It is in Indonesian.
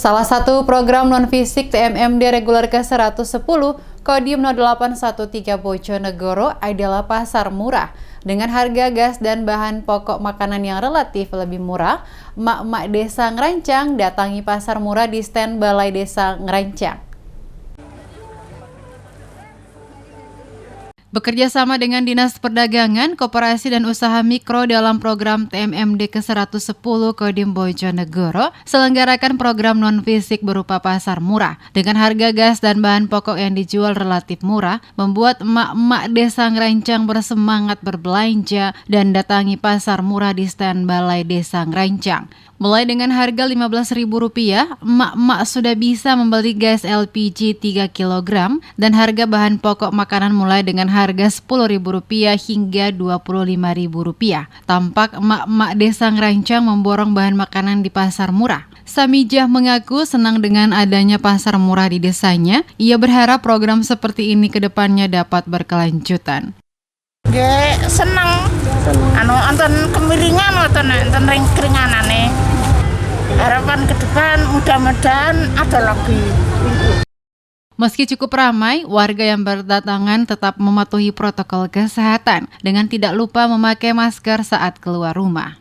Salah satu program non-fisik TMMD reguler ke-110 Kodim 0813 Bojonegoro adalah pasar murah. Dengan harga gas dan bahan pokok makanan yang relatif lebih murah, emak-emak desa Ngerancang datangi pasar murah di stand Balai Desa Ngerancang. Bekerja sama dengan Dinas Perdagangan, Koperasi dan Usaha Mikro dalam program TMMD ke-110 Kodim Bojonegoro, selenggarakan program non-fisik berupa pasar murah. Dengan harga gas dan bahan pokok yang dijual relatif murah, membuat emak-emak desa Ngerancang bersemangat berbelanja dan datangi pasar murah di stand Balai Desa Ngerancang. Mulai dengan harga Rp15.000, emak-emak sudah bisa membeli gas LPG 3 kg dan harga bahan pokok makanan mulai dengan harga Rp10.000 hingga Rp25.000. Tampak emak-emak desa Ngerancang memborong bahan makanan di pasar murah. Samijah mengaku senang dengan adanya pasar murah di desanya. Ia berharap program seperti ini ke depannya dapat berkelanjutan. Senang. Anton kemiringan anton ring keringanane. Harapan ke depan mudah-mudahan ada lagi. Meski cukup ramai, warga yang berdatangan tetap mematuhi protokol kesehatan dengan tidak lupa memakai masker saat keluar rumah.